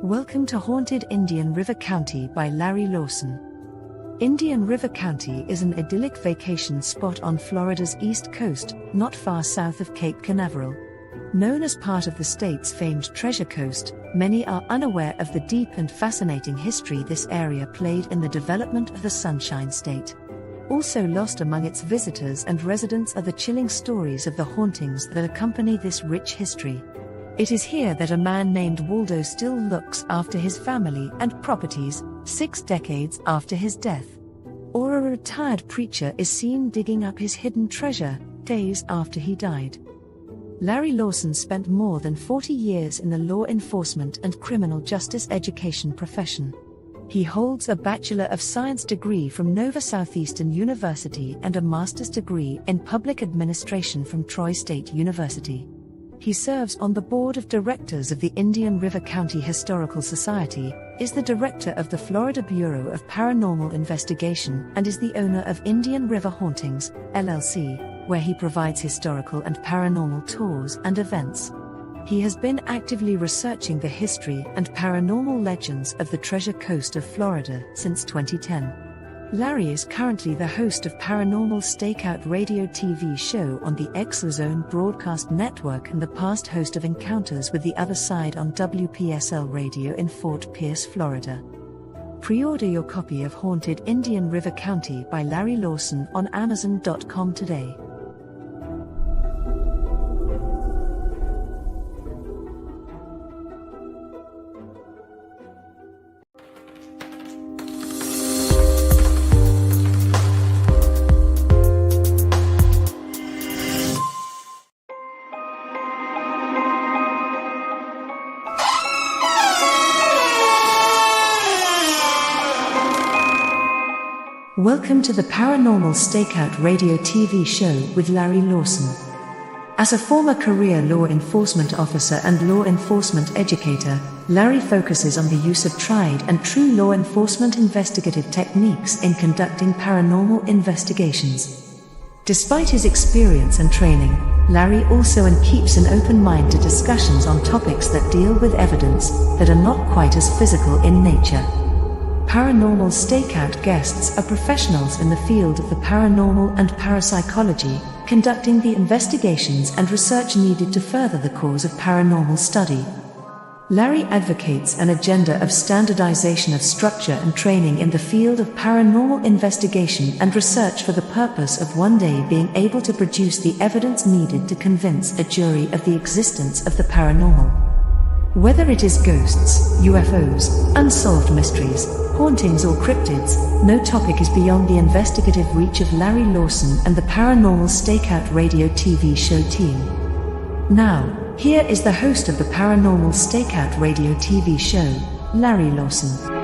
Welcome to Haunted Indian River County by Larry Lawson. Indian River County is an idyllic vacation spot on Florida's east coast, not far south of Cape Canaveral. Known as part of the state's famed Treasure Coast, many are unaware of the deep and fascinating history this area played in the development of the Sunshine State. Also lost among its visitors and residents are the chilling stories of the hauntings that accompany this rich history. It is here that a man named Waldo still looks after his family and properties, 6 decades after his death. Or a retired preacher is seen digging up his hidden treasure, days after he died. Larry Lawson spent more than 40 years in the law enforcement and criminal justice education profession. He holds a Bachelor of Science degree from Nova Southeastern University and a master's degree in public administration from Troy State University. He serves on the board of directors of the Indian River County Historical Society, is the director of the Florida Bureau of Paranormal Investigation, and is the owner of Indian River Hauntings, LLC, where he provides historical and paranormal tours and events. He has been actively researching the history and paranormal legends of the Treasure Coast of Florida since 2010. Larry is currently the host of Paranormal StakeOut radio TV show on the CANCOM Broadcast Network and the past host of Encounters with the Other Side on WPSL Radio in Fort Pierce, Florida. Pre-order your copy of Haunted Indian River County by Larry Lawson on Amazon.com today. Welcome to the Paranormal StakeOut radio TV show with Larry Lawson. As a former career law enforcement officer and law enforcement educator, Larry focuses on the use of tried and true law enforcement investigative techniques in conducting paranormal investigations. Despite his experience and training, Larry also keeps an open mind to discussions on topics that deal with evidence that are not quite as physical in nature. Paranormal StakeOut guests are professionals in the field of the paranormal and parapsychology, conducting the investigations and research needed to further the cause of paranormal study. Larry advocates an agenda of standardization of structure and training in the field of paranormal investigation and research for the purpose of one day being able to produce the evidence needed to convince a jury of the existence of the paranormal. Whether it is ghosts, UFOs, unsolved mysteries, hauntings or cryptids, no topic is beyond the investigative reach of Larry Lawson and the Paranormal StakeOut radio TV show team. Now, here is the host of the Paranormal StakeOut radio TV show, Larry Lawson.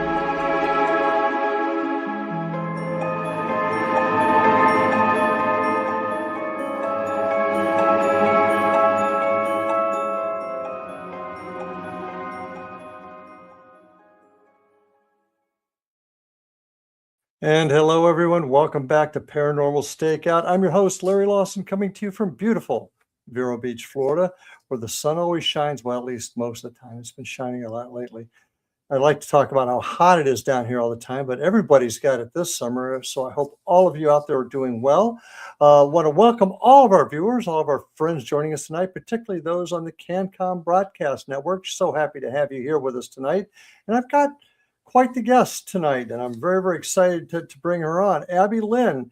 And hello, everyone. Welcome back to Paranormal StakeOut. I'm your host, Larry Lawson, coming to you from beautiful Vero Beach, Florida, where the sun always shines, well, at least most of the time. It's been shining a lot lately. I like to talk about how hot it is down here all the time, but everybody's got it this summer, so I hope all of you out there are doing well. Want to welcome all of our viewers, all of our friends joining us tonight, particularly those on the CANCOM Broadcast Network. So happy to have you here with us tonight. And I've got quite the guest tonight, and I'm very, very excited to bring her on. Abby Lynn,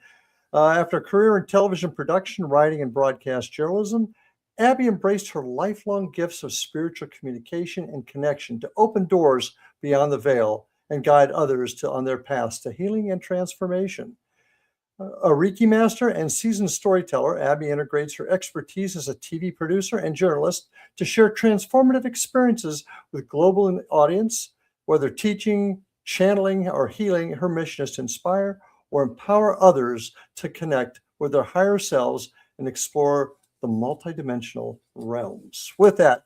after a career in television production, writing, and broadcast journalism, Abby embraced her lifelong gifts of spiritual communication and connection to open doors beyond the veil and guide others on their paths to healing and transformation. A Reiki master and seasoned storyteller, Abby integrates her expertise as a TV producer and journalist to share transformative experiences with global audience. Whether teaching, channeling, or healing, her mission is to inspire or empower others to connect with their higher selves and explore the multidimensional realms. With that,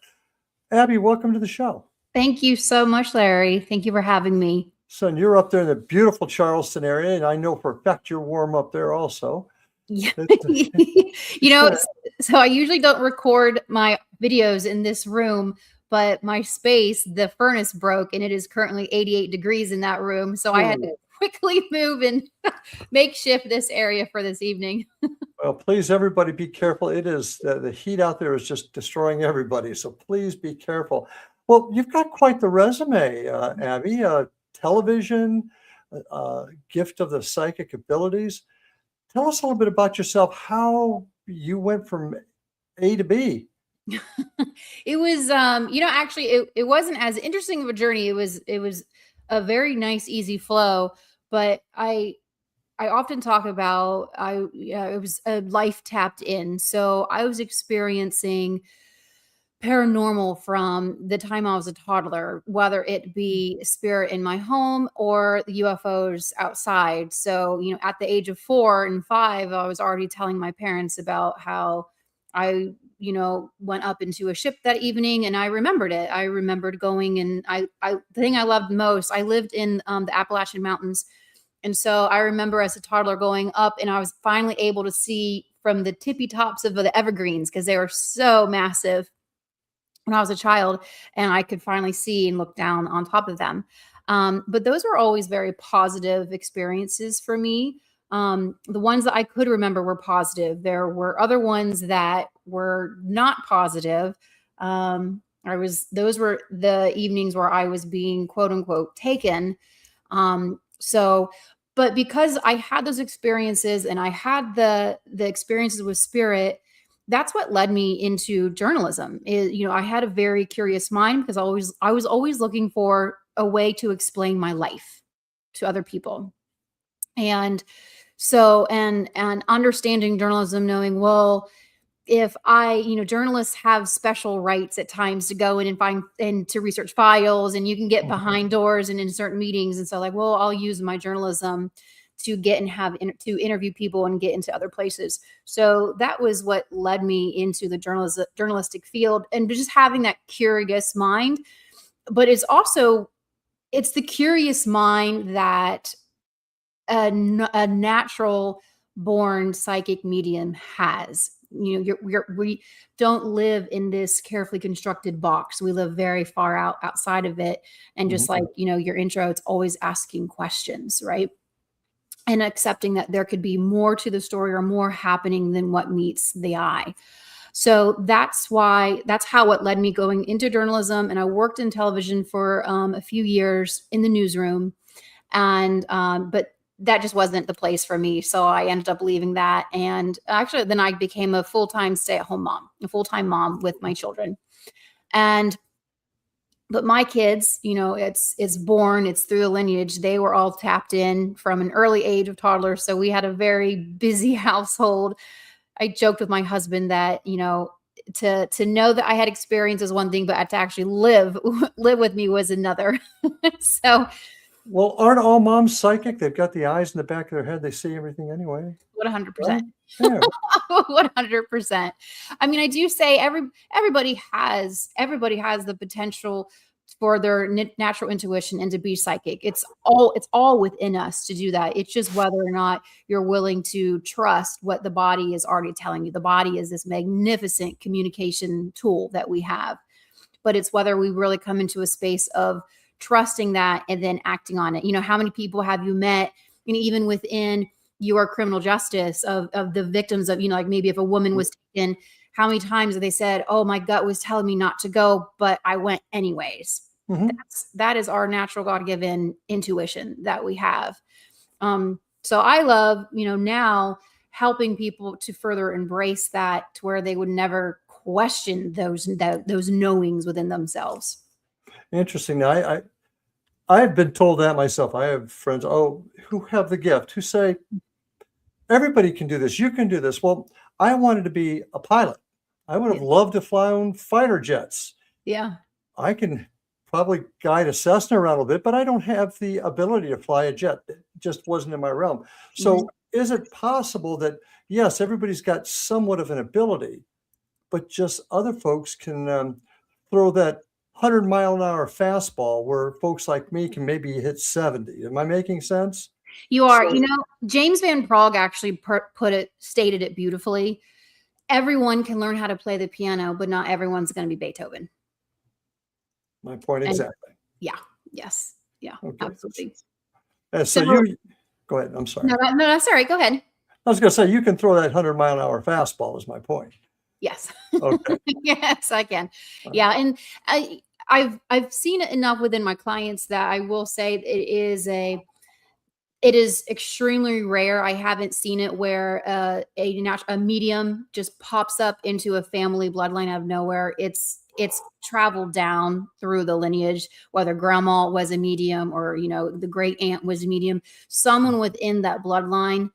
Abby, welcome to the show. Thank you so much, Larry. Thank you for having me. So you're up there in the beautiful Charleston area, and I know for a fact you're warm up there also. Yeah. So I usually don't record my videos in this room, but my space, the furnace broke, and it is currently 88 degrees in that room. So I had to quickly move and makeshift this area for this evening. Well, please, everybody, be careful. It is the heat out there is just destroying everybody. So please be careful. Well, you've got quite the resume, Abby. Television, gift of the psychic abilities. Tell us a little bit about yourself, how you went from A to B. It was, actually, it wasn't as interesting of a journey. It was a very nice, easy flow. But I often talk about it was a life tapped in. So I was experiencing paranormal from the time I was a toddler, whether it be spirit in my home or the UFOs outside. So, at the age of 4 and 5, I was already telling my parents about how I, went up into a ship that evening, and I remembered it. I remembered going, and the thing I loved most, I lived in the Appalachian Mountains. And so I remember as a toddler going up, and I was finally able to see from the tippy tops of the evergreens, because they were so massive when I was a child, and I could finally see and look down on top of them. But those were always very positive experiences for me. The ones that I could remember were positive. There were other ones that were not positive. Those were the evenings where I was being quote unquote taken. But because I had those experiences and I had the experiences with spirit, that's what led me into journalism. I had a very curious mind, because I was always looking for a way to explain my life to other people. And so, and understanding journalism, knowing, well, if journalists have special rights at times to go in and find and to research files, and you can get behind doors and in certain meetings. And so I'll use my journalism to get and to interview people and get into other places. So that was what led me into the journalistic field, and just having that curious mind. But it's the curious mind that a natural born psychic medium has. We don't live in this carefully constructed box. We live very far outside of it. And just like, your intro, it's always asking questions, right? And accepting that there could be more to the story or more happening than what meets the eye. So that's how it led me going into journalism. And I worked in television for a few years in the newsroom, but that just wasn't the place for me. So I ended up leaving that. And actually, then I became a full-time stay-at-home mom, a full-time mom with my children. But my kids, it's born, it's through the lineage. They were all tapped in from an early age of toddlers. So we had a very busy household. I joked with my husband that, to know that I had experience is one thing, but to actually live with me was another. So. Well, aren't all moms psychic? They've got the eyes in the back of their head. They see everything anyway. 100%. Yeah. 100%. I mean, I do say everybody has the potential for their natural intuition and to be psychic. It's all within us to do that. It's just whether or not you're willing to trust what the body is already telling you. The body is this magnificent communication tool that we have, but it's whether we really come into a space of trusting that and then acting on it. How many people have you met, even within your criminal justice of the victims of, like maybe if a woman was taken, how many times have they said, oh, my gut was telling me not to go, but I went anyways. Mm-hmm. That is our natural God-given intuition that we have. So I love, now helping people to further embrace that, to where they would never question those knowings within themselves. Interesting. Now, I've been told that myself. I have friends, who have the gift, who say, everybody can do this. You can do this. Well, I wanted to be a pilot. I would have loved to fly on fighter jets. Yeah. I can probably guide a Cessna around a little bit, but I don't have the ability to fly a jet. It just wasn't in my realm. So is it possible that, yes, everybody's got somewhat of an ability, but just other folks can throw that 100-mile-an-hour fastball where folks like me can maybe hit 70. Am I making sense? You are. James Van Praagh actually stated it beautifully. Everyone can learn how to play the piano, but not everyone's going to be Beethoven. My point And exactly. yeah, yes, yeah, Okay. absolutely. And so So go ahead. I'm sorry. no, that's all right. Go ahead. I was going to say, you can throw that 100-mile-an-hour fastball is my point. Yes. Okay. Yes, I can. All right. Yeah, and I've seen it enough within my clients that I will say it is extremely rare. I haven't seen it where a medium just pops up into a family bloodline out of nowhere. It's traveled down through the lineage, whether grandma was a medium or, the great aunt was a medium. Someone within that bloodline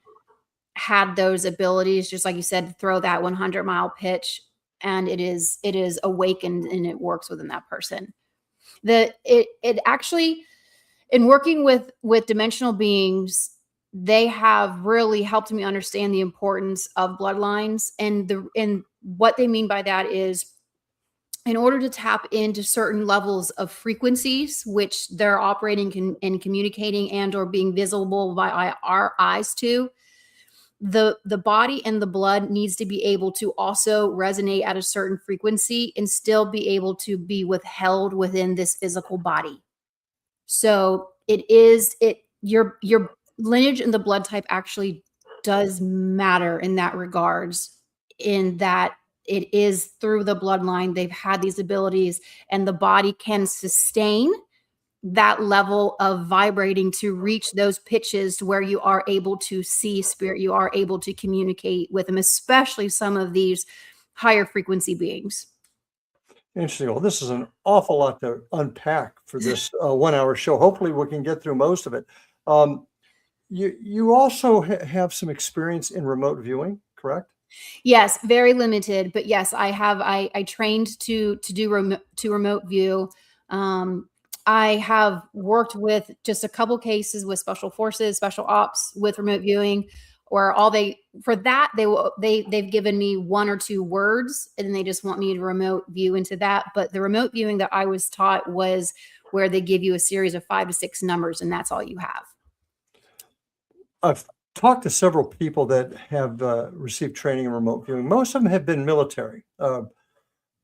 had those abilities, just like you said, to throw that 100-mile pitch, and it is awakened and it works within that person. It actually, in working with dimensional beings, they have really helped me understand the importance of bloodlines, and what they mean by that is, in order to tap into certain levels of frequencies which they're operating and communicating and or being visible by our eyes to, the body and the blood needs to be able to also resonate at a certain frequency and still be able to be withheld within this physical body. So your lineage and the blood type actually does matter in that regards, in that it is through the bloodline they've had these abilities, and the body can sustain that level of vibrating to reach those pitches to where you are able to see spirit, you are able to communicate with them, especially some of these higher frequency beings. Interesting. Well, this is an awful lot to unpack for this 1-hour show. Hopefully we can get through most of it. You also have some experience in remote viewing, correct? Yes, very limited, but yes, I have. I trained to do remote view. I have worked with just a couple cases with special forces, special ops with remote viewing, where they've given me 1 or 2 words, and then they just want me to remote view into that. But the remote viewing that I was taught was where they give you a series of 5 to 6 numbers, and that's all you have. I've talked to several people that have received training in remote viewing. Most of them have been military, but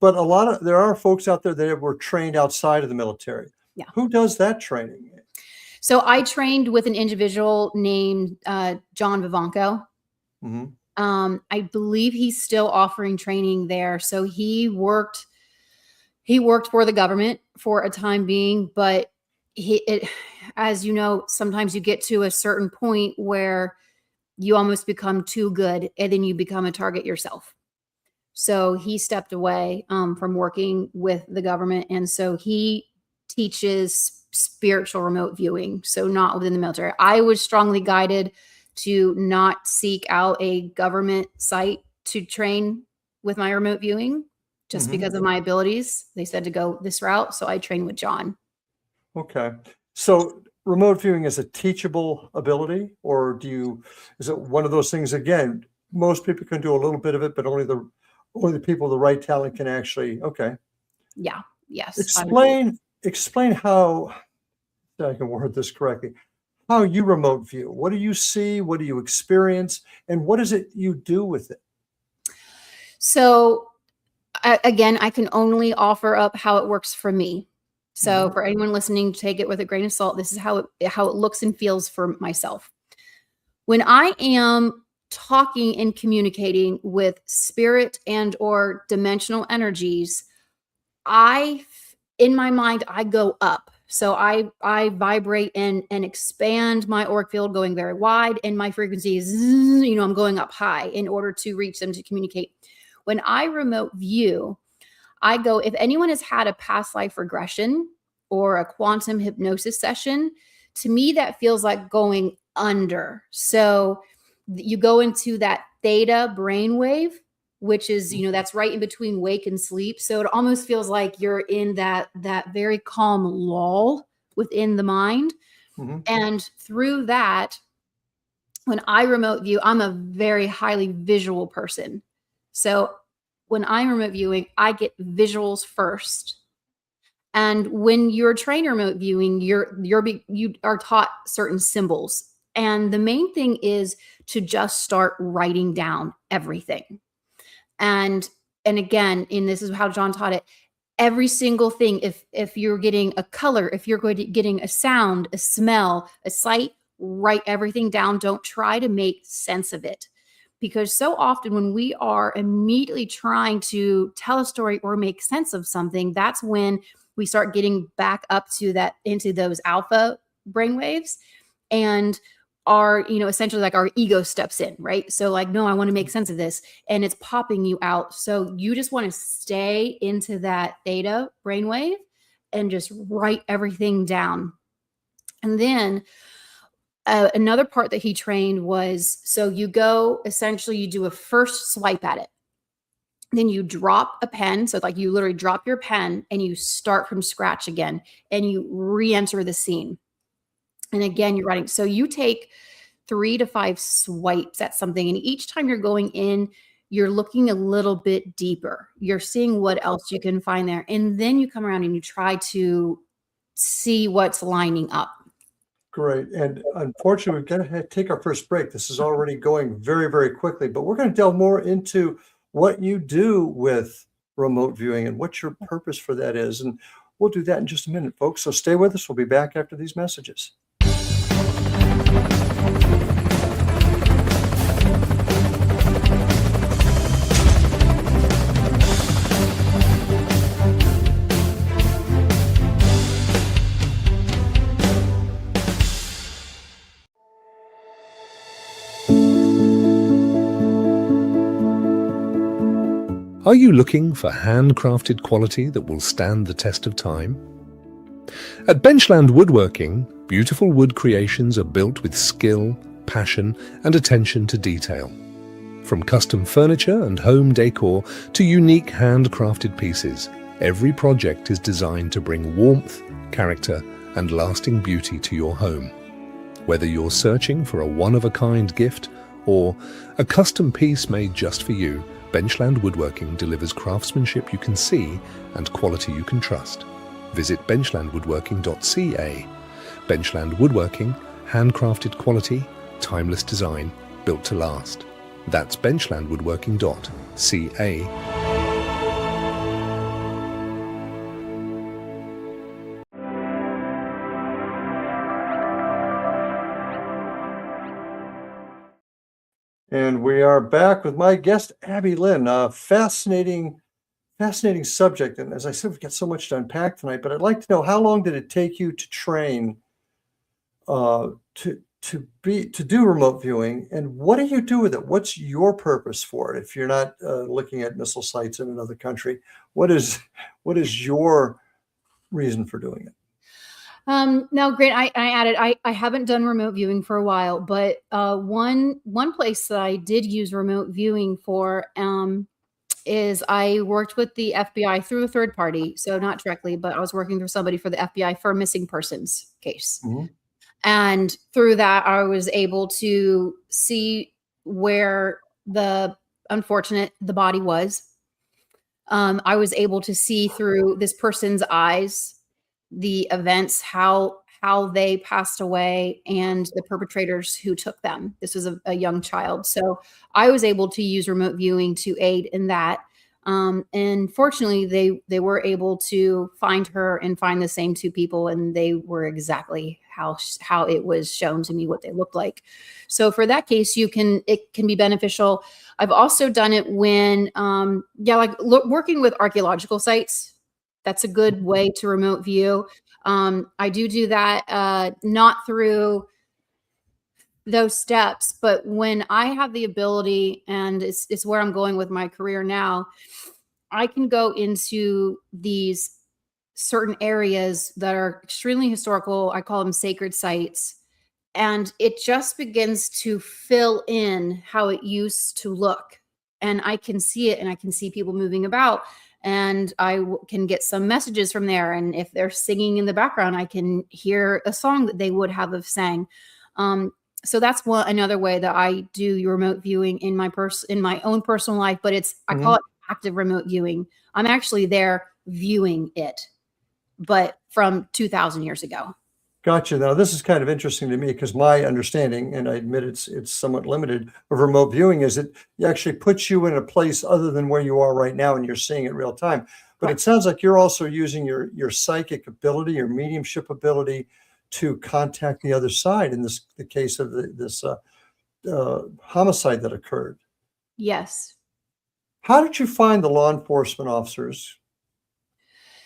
there are folks out there that were trained outside of the military. Yeah. Who does that training? So I trained with an individual named John Vivanco. Mm-hmm. I believe he's still offering training there. So he worked for the government for a time being, but as you know, sometimes you get to a certain point where you almost become too good, and then you become a target yourself. So he stepped away from working with the government, and so he teaches spiritual remote viewing, so not within the military. I was strongly guided to not seek out a government site to train with my remote viewing, just Mm-hmm. because of my abilities. They said to go this route, so I trained with John. Okay. So remote viewing is a teachable ability, or is it one of those things, again, most people can do a little bit of it, but only the people with the right talent can actually, okay. Yeah. Yes. Explain how, if I can word this correctly, how you remote view. What do you see? What do you experience? And what is it you do with it? So again, I can only offer up how it works for me. So Mm-hmm. for anyone listening, take it with a grain of salt. This is how it looks and feels for myself. When I am talking and communicating with spirit and or dimensional energies, in my mind, I go up. So I vibrate and expand my auric field, going very wide, and my frequency is, I'm going up high in order to reach them, to communicate. When I remote view, I go, if anyone has had a past life regression or a quantum hypnosis session, to me, that feels like going under. So you go into that theta brainwave, which is, that's right in between wake and sleep. So it almost feels like you're in that very calm lull within the mind. Mm-hmm. And through that, when I remote view, I'm a very highly visual person. So when I'm remote viewing, I get visuals first. And when you're trained remote viewing, you are taught certain symbols. And the main thing is to just start writing down everything. And again, this is how John taught it. every single thing. If you're getting a color, if you're getting a sound, a smell, a sight, write everything down. Don't try to make sense of it. Because so often when we are immediately trying to tell a story or make sense of something, that's when we start getting back up to that, into those alpha brainwaves, and our, essentially like our ego steps in, right? So like, no, I want to make sense of this, and it's popping you out. So you just want to stay into that theta brainwave and just write everything down. And then another part that he trained was, so you go, essentially you do a first swipe at it. Then you drop a pen. So like you literally drop your pen and you start from scratch again, and you re-enter the scene. And again, you're writing. So you take 3 to 5 swipes at something. And each time you're going in, you're looking a little bit deeper. You're seeing what else you can find there. And then you come around and you try to see what's lining up. Great. And unfortunately, we've got to take our first break. This is already going very, very quickly, but we're going to delve more into what you do with remote viewing and what your purpose for that is. And we'll do that in just a minute, folks. So stay with us. We'll be back after these messages. Are you looking for handcrafted quality that will stand the test of time? At Benchland Woodworking, beautiful wood creations are built with skill, passion, and attention to detail. From custom furniture and home decor to unique handcrafted pieces, every project is designed to bring warmth, character, and lasting beauty to your home. Whether you're searching for a one-of-a-kind gift or a custom piece made just for you, Benchland Woodworking delivers craftsmanship you can see and quality you can trust. Visit benchlandwoodworking.ca. Benchland Woodworking, handcrafted quality, timeless design, built to last. That's benchlandwoodworking.ca. And we are back with my guest, Abby Lynn. Fascinating subject. And as I said, we've got so much to unpack tonight, but I'd like to know, how long did it take you to train to do remote viewing, and what do you do with it? What's your purpose for it? If you're not looking at missile sites in another country, what is your reason for doing it? Now, Grant, I added, I haven't done remote viewing for a while, but one place that I did use remote viewing for is I worked with the FBI through a third party. So not directly, but I was working through somebody for the FBI for a missing persons case. Mm-hmm. And through that, I was able to see where the body was. I was able to see through this person's eyes the events, how they passed away, and the perpetrators who took them. This was a young child. So I was able to use remote viewing to aid in that. And fortunately, they were able to find her and find the same 2 people, and they were exactly how it was shown to me, what they looked like. So for that case, it can be beneficial. I've also done it when, working with archaeological sites. That's a good way to remote view. I do that, not through those steps, but when I have the ability, and it's where I'm going with my career now, I can go into these certain areas that are extremely historical. I call them sacred sites. And it just begins to fill in how it used to look. And I can see it, and I can see people moving about. And I can get some messages from there. And if they're singing in the background, I can hear a song that they would have sang. So that's another way that I do remote viewing in my own personal life. But I call it active remote viewing. I'm actually there viewing it, but from 2,000 years ago. Gotcha. Now, this is kind of interesting to me, because my understanding, and I admit it's somewhat limited, of remote viewing is it actually puts you in a place other than where you are right now, and you're seeing it real time. But Right. it sounds like you're also using your psychic ability, your mediumship ability to contact the other side in the case of this homicide that occurred. Yes. How did you find the law enforcement officers?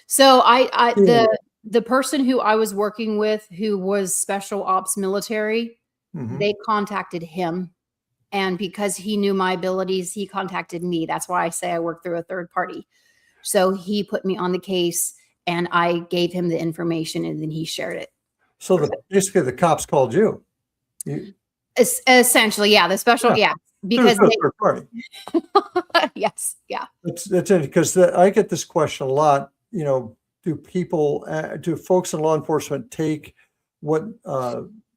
So Yeah. the person who I was working with, who was special ops military, Mhm. they contacted him. And because he knew my abilities, he contacted me. That's why I say I work through a third party. So he put me on the case and I gave him the information and then he shared it. So basically the cops called you. You Essentially, yeah, the special, Yeah. yeah, through because a third party. yes, yeah. That's it, because I get this question a lot. Do folks in law enforcement take what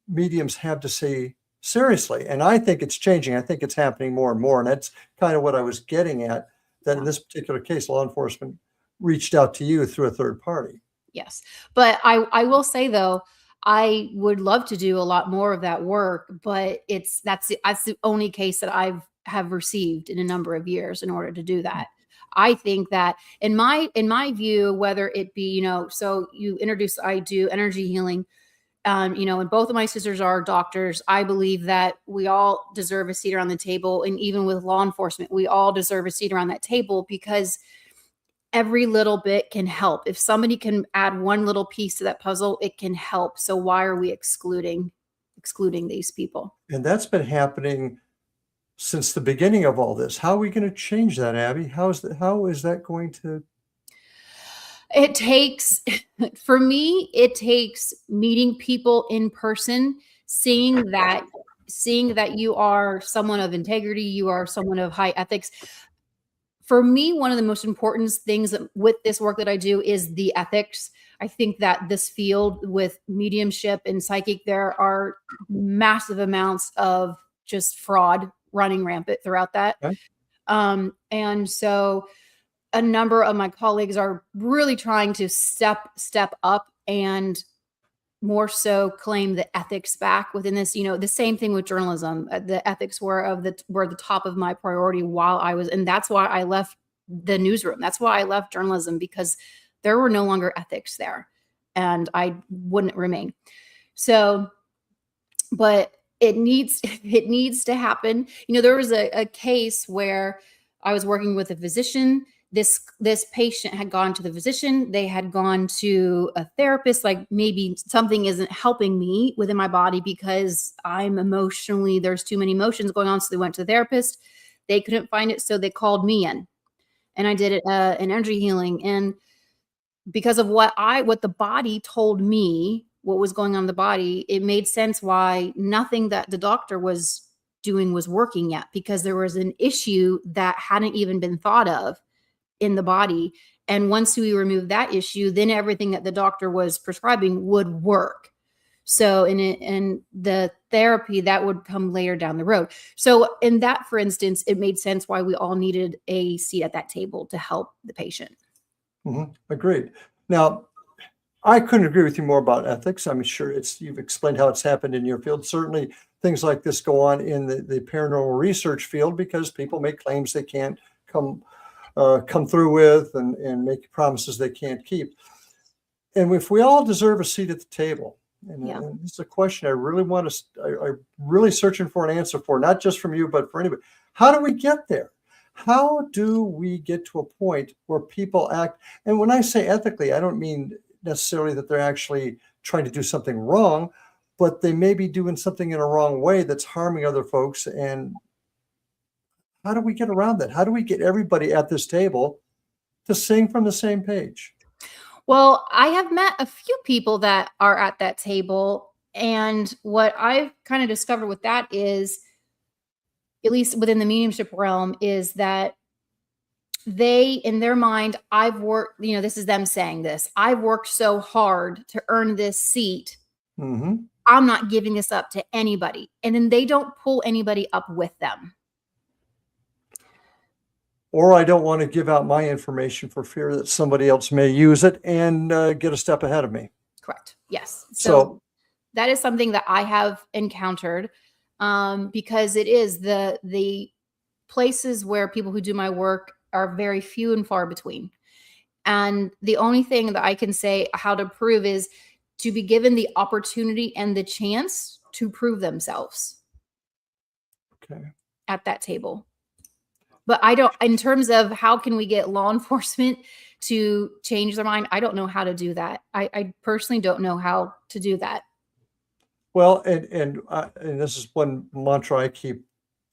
mediums have to say seriously? And I think it's changing. I think it's happening more and more. And that's kind of what I was getting at, that in this particular case, law enforcement reached out to you through a third party. Yes. But I will say though, I would love to do a lot more of that work, but that's the only case that have received in a number of years in order to do that. I think that in my view, whether it be, so you introduce, I do energy healing, and both of my sisters are doctors. I believe that we all deserve a seat around the table. And even with law enforcement, we all deserve a seat around that table because every little bit can help. If somebody can add one little piece to that puzzle, it can help. So why are we excluding these people? And that's been happening since the beginning of all this. How are we going to change that, Abby? How is that going to? It takes, for me, it takes meeting people in person, seeing that you are someone of integrity, you are someone of high ethics. For me, one of the most important things with this work that I do is the ethics. I think that this field with mediumship and psychic, there are massive amounts of just fraud running rampant throughout that. Okay. And so a number of my colleagues are really trying to step up and more so claim the ethics back within this. The same thing with journalism. The ethics were the top of my priority while I was, and that's why I left the newsroom. That's why I left journalism, because there were no longer ethics there, and I wouldn't remain. So, but it needs to happen. There was a case where I was working with a physician. This patient had gone to the physician. They had gone to a therapist, like maybe something isn't helping me within my body because there's too many emotions going on. So they went to the therapist. They couldn't find it. So they called me in and I did an energy healing. And because of what the body told me, what was going on in the body, it made sense why nothing that the doctor was doing was working yet, because there was an issue that hadn't even been thought of in the body. And once we remove that issue, then everything that the doctor was prescribing would work. So in the therapy that would come later down the road. So in that, for instance, it made sense why we all needed a seat at that table to help the patient. Mm-hmm. Agreed. Now, I couldn't agree with you more about ethics. I'm sure you've explained how it's happened in your field. Certainly things like this go on in the paranormal research field because people make claims they can't come through with and make promises they can't keep. And if we all deserve a seat at the table, and this is a question I really I'm really searching for an answer for, not just from you, but for anybody. How do we get there? How do we get to a point where people act? And when I say ethically, I don't mean necessarily that they're actually trying to do something wrong, but they may be doing something in a wrong way that's harming other folks. And how do we get around that? How do we get everybody at this table to sing from the same page? Well, I have met a few people that are at that table. And what I've kind of discovered with that is, at least within the mediumship realm, is that they, in their mind, I've worked, this is them saying this, I've worked so hard to earn this seat. Mm-hmm. I'm not giving this up to anybody. And then they don't pull anybody up with them. Or I don't want to give out my information for fear that somebody else may use it and get a step ahead of me. Correct. Yes. So that is something that I have encountered because it is the places where people who do my work are very few and far between. And the only thing that I can say how to prove is to be given the opportunity and the chance to prove themselves at that table. But I don't, in terms of how can we get law enforcement to change their mind, I don't know how to do that. I personally don't know how to do that. Well, and this is one mantra I keep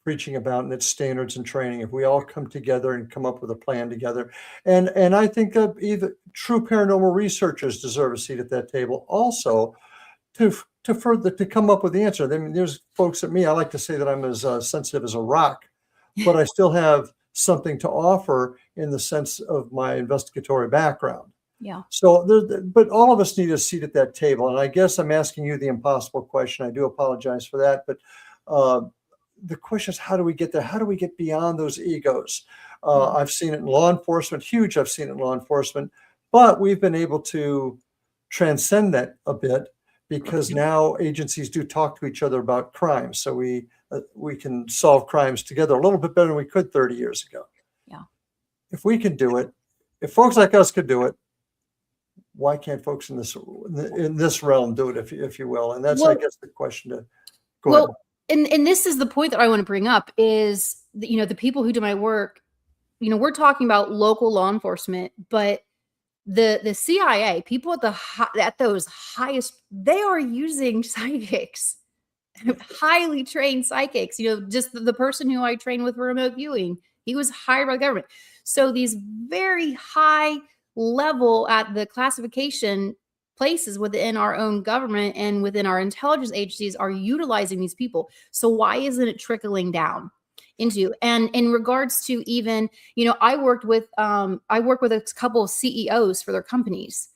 preaching about, and it's standards and training. If we all come together and come up with a plan together, and I think that either true paranormal researchers deserve a seat at that table also to further to come up with the answer. I mean, there's folks at me, I like to say that I'm as sensitive as a rock, but I still have something to offer in the sense of my investigatory background. Yeah. So, but all of us need a seat at that table. And I guess I'm asking you the impossible question. I do apologize for that. But the question is, how do we get there? How do we get beyond those egos? I've seen it in law enforcement, huge. I've seen it in law enforcement. But we've been able to transcend that a bit because now agencies do talk to each other about crimes. So we can solve crimes together a little bit better than we could 30 years ago. Yeah. If we can do it, if folks like us could do it, why can't folks in this realm do it, if you will? And that's, I guess, the question to go ahead. And this is the point that I want to bring up is, the people who do my work, we're talking about local law enforcement, but the CIA, people at those highest, they are using psychics, highly trained psychics. Just the person who I trained with for remote viewing, he was hired by the government. So these very high level at the classification places within our own government and within our intelligence agencies are utilizing these people. So why isn't it trickling down into? And in regards to even, I work with a couple of CEOs for their companies,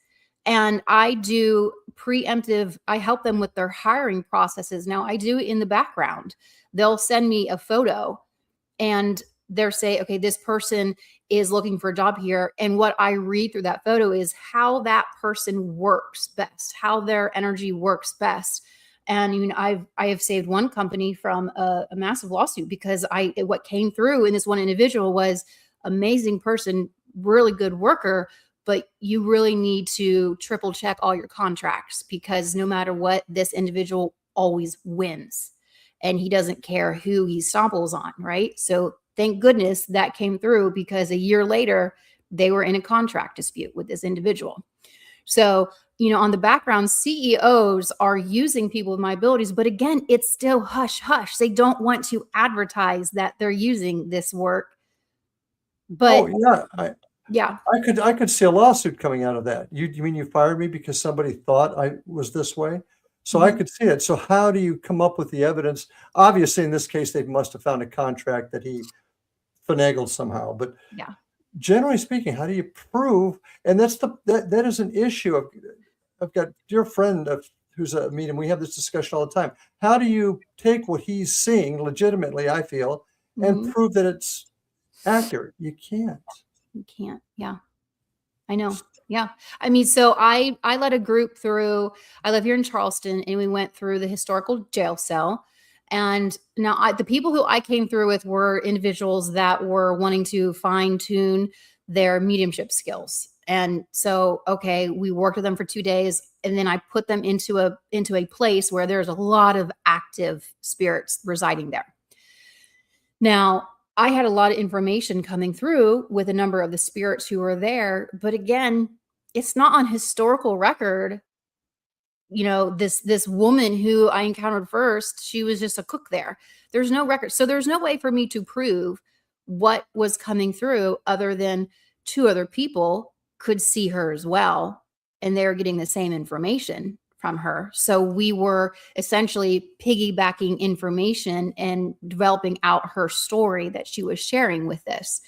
and I do preemptive, I help them with their hiring processes. Now I do it in the background. They'll send me a photo and they'll say, okay, this person is looking for a job here. And what I read through that photo is how that person works best, how their energy works best. And I have saved one company from a massive lawsuit because what came through in this one individual was amazing person, really good worker, but you really need to triple check all your contracts because no matter what, this individual always wins and he doesn't care who he stomples on, right? So thank goodness that came through because a year later, they were in a contract dispute with this individual. So, on the background, CEOs are using people with my abilities, but again, it's still hush hush. They don't want to advertise that they're using this work. But I could see a lawsuit coming out of that. You mean you fired me because somebody thought I was this way? So I could see it. So how do you come up with the evidence? Obviously, in this case, they must have found a contract that he finagled somehow. But generally speaking, how do you prove? And that is an issue. I've got a dear friend who's a medium. We have this discussion all the time. How do you take what he's seeing legitimately, I feel, and prove that it's accurate? You can't. You can't. Yeah, I know. Yeah. I mean, so I led a group through, I live here in Charleston, and we went through the historical jail cell. And now the people who I came through with were individuals that were wanting to fine tune their mediumship skills. And so, okay, we worked with them for 2 days, and then I put them into a place where there's a lot of active spirits residing there. Now, I had a lot of information coming through with a number of the spirits who were there, but again, it's not on historical record. This woman who I encountered first, she was just a cook there. There's no record. So there's no way for me to prove what was coming through other than 2 other people could see her as well. And they're getting the same information from her. So we were essentially piggybacking information and developing out her story that she was sharing with this.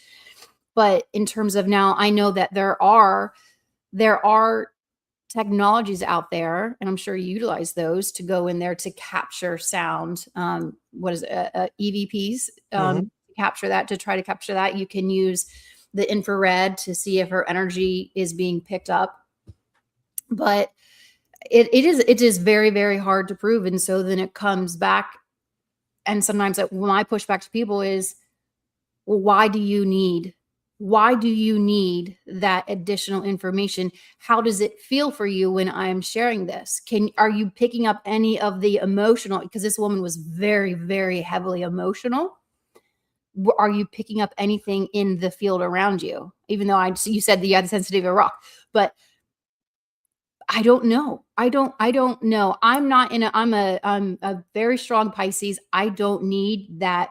But in terms of now, I know that there are technologies out there, and I'm sure you utilize those to go in there to capture sound. EVPs, capture that, to try to capture that. You can use the infrared to see if her energy is being picked up. But it is very, very hard to prove. And so then it comes back. And sometimes when I push back to people is, well, why do you need Why do you need that additional information? How does it feel for you when I'm sharing this? Are you picking up any of the emotional, because this woman was very, very heavily emotional. Are you picking up anything in the field around you? Even though you said that you had the sensitivity of a rock, but I don't know. I don't know. I'm a very strong Pisces. I don't need that.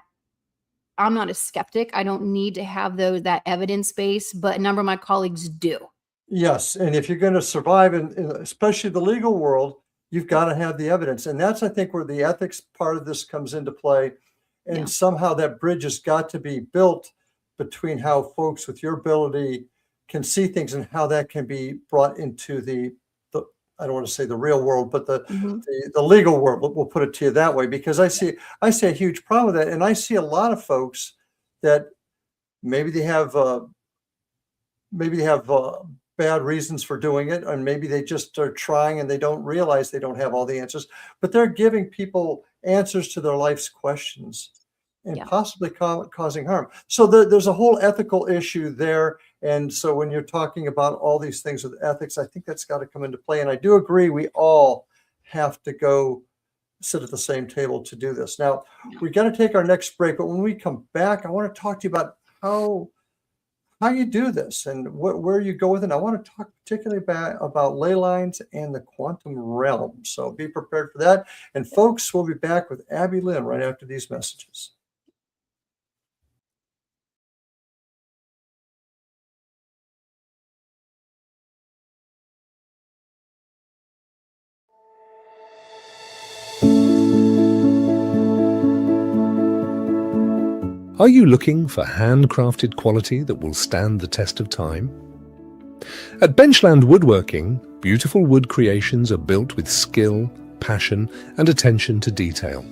I'm not a skeptic. I don't need to have that evidence base, but a number of my colleagues do. Yes, and if you're going to survive in especially the legal world, you've got to have the evidence, and that's, I think, where the ethics part of this comes into play. And somehow that bridge has got to be built between how folks with your ability can see things and how that can be brought into the I don't want to say the real world, but the legal world. We'll put it to you that way, because I see a huge problem with that, and I see a lot of folks that maybe they have bad reasons for doing it, and maybe they just are trying and they don't realize they don't have all the answers, but they're giving people answers to their life's questions and possibly causing harm. So there's a whole ethical issue there. And so when you're talking about all these things with ethics, I think that's got to come into play. And I do agree, we all have to go sit at the same table to do this. Now, we got to take our next break, but when we come back, I want to talk to you about how you do this and where you go with it. I want to talk particularly about ley lines and the quantum realm. So be prepared for that. And folks, we'll be back with Abby Lynn right after these messages. Are you looking for handcrafted quality that will stand the test of time? At Benchland Woodworking, beautiful wood creations are built with skill, passion, and attention to detail.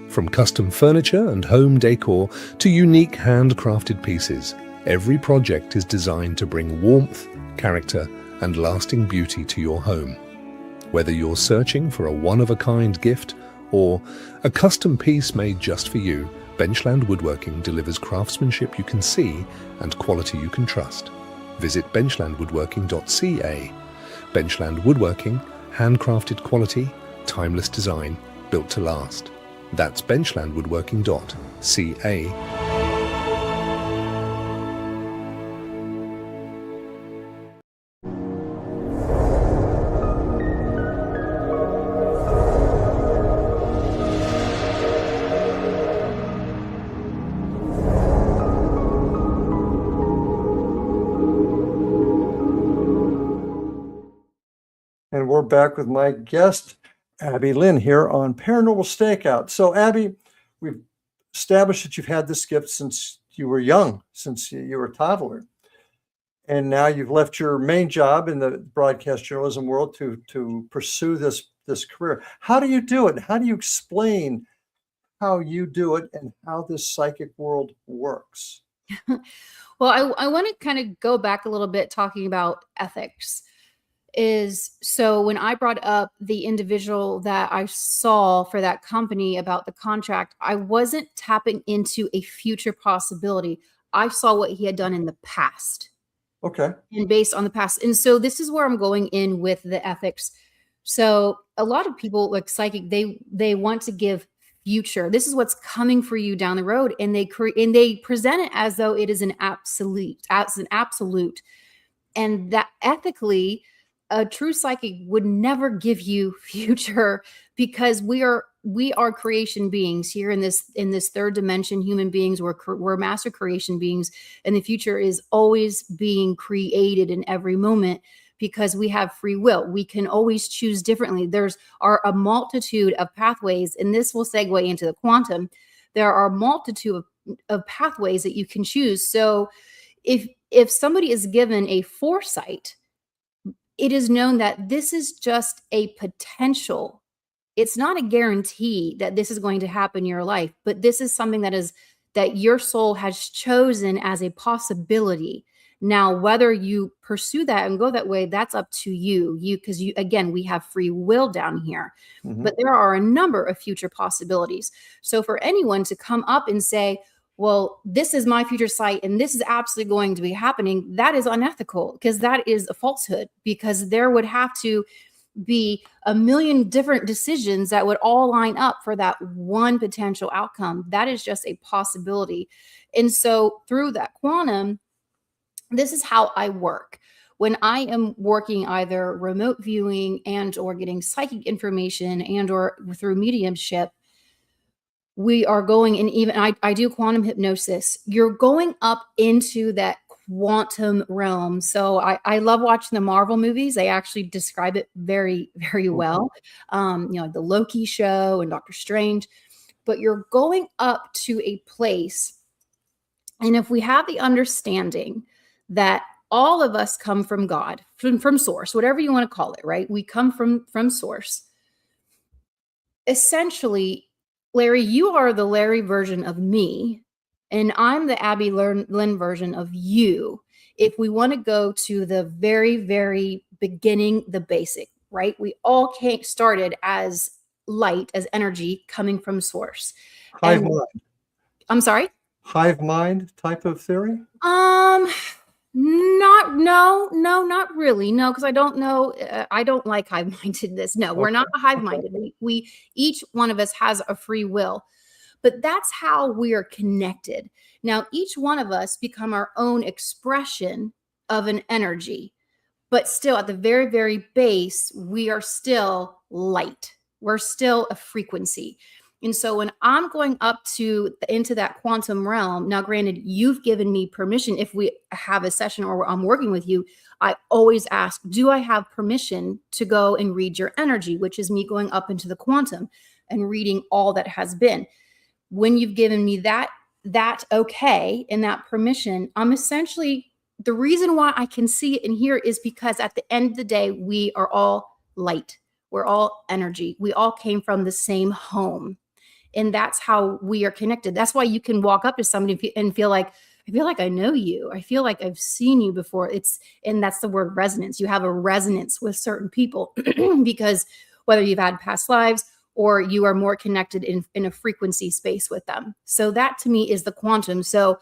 From custom furniture and home decor to unique handcrafted pieces, every project is designed to bring warmth, character, and lasting beauty to your home. Whether you're searching for a one-of-a-kind gift or a custom piece made just for you, Benchland Woodworking delivers craftsmanship you can see and quality you can trust. Visit benchlandwoodworking.ca. Benchland Woodworking, handcrafted quality, timeless design, built to last. That's benchlandwoodworking.ca. And we're back with my guest, Abby Lynn, here on Paranormal StakeOut. So, Abby, we've established that you've had this gift since you were young, since you were a toddler. And now you've left your main job in the broadcast journalism world to pursue this career. How do you do it? How do you explain how you do it and how this psychic world works? Well, I want to kind of go back a little bit talking about ethics. So when I brought up the individual that I saw for that company about the contract, I wasn't tapping into a future possibility. I saw what he had done in the past. Okay. And based on the past. And so this is where I'm going in with the ethics. So a lot of people like psychic, they want to give future. This is what's coming for you down the road. And they present it as though it is an absolute. And that ethically, a true psychic would never give you future, because we are creation beings here in this third dimension. Human beings, we're master creation beings, and the future is always being created in every moment, because we have free will. We can always choose differently. There's a multitude of pathways, and this will segue into the quantum. There are a multitude of pathways that you can choose. So if somebody is given a foresight, it is known that this is just a potential. It's not a guarantee that this is going to happen in your life, but this is something that your soul has chosen as a possibility. Now, whether you pursue that and go that way, that's up to you. Because again, we have free will down here, but there are a number of future possibilities. So for anyone to come up and say, well, this is my future sight and this is absolutely going to be happening, that is unethical, because that is a falsehood, because there would have to be a million different decisions that would all line up for that one potential outcome. That is just a possibility. And so through that quantum, this is how I work. When I am working either remote viewing and or getting psychic information and or through mediumship, we are going, and even I do quantum hypnosis. You're going up into that quantum realm. So I love watching the Marvel movies. They actually describe it very, very well. Like the Loki show and Doctor Strange. But you're going up to a place, and if we have the understanding that all of us come from God, from source, whatever you want to call it, right? We come from source. Essentially, Larry, you are the Larry version of me, and I'm the Abby Lynn version of you. If we want to go to the very, very beginning, the basic, right? We all started as light, as energy coming from source. Hive mind. I'm sorry? Hive mind type of theory? Not really. No, because I don't know. I don't like hive-mindedness. No, we're not hive-minded. We each one of us has a free will, but that's how we are connected. Now, each one of us become our own expression of an energy, but still at the very, very base, we are still light. We're still a frequency. And so when I'm going up into that quantum realm, now granted, you've given me permission. If we have a session or I'm working with you, I always ask, do I have permission to go and read your energy, which is me going up into the quantum and reading all that has been. When you've given me that okay and that permission, I'm essentially, the reason why I can see it and hear it is because at the end of the day, we are all light. We're all energy. We all came from the same home. And that's how we are connected. That's why you can walk up to somebody and feel like, I feel like I know you. I feel like I've seen you before. And that's the word resonance. You have a resonance with certain people because whether you've had past lives or you are more connected in a frequency space with them. So that to me is the quantum. So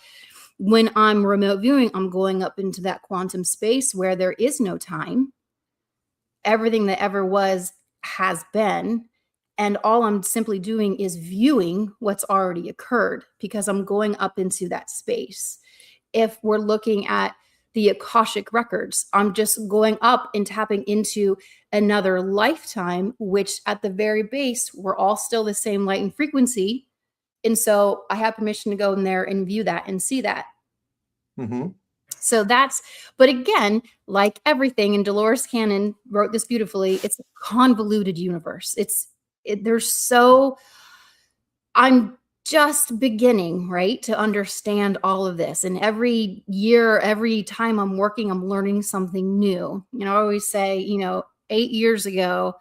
when I'm remote viewing, I'm going up into that quantum space where there is no time. Everything that ever was has been. And all I'm simply doing is viewing what's already occurred because I'm going up into that space. If we're looking at the Akashic records, I'm just going up and tapping into another lifetime, which at the very base, we're all still the same light and frequency. And so I have permission to go in there and view that and see that. Mm-hmm. So but again, like everything, and Dolores Cannon wrote this beautifully, it's a convoluted universe. I'm just beginning, right, to understand all of this. And every year, every time I'm working, I'm learning something new. I always say, 8 years ago,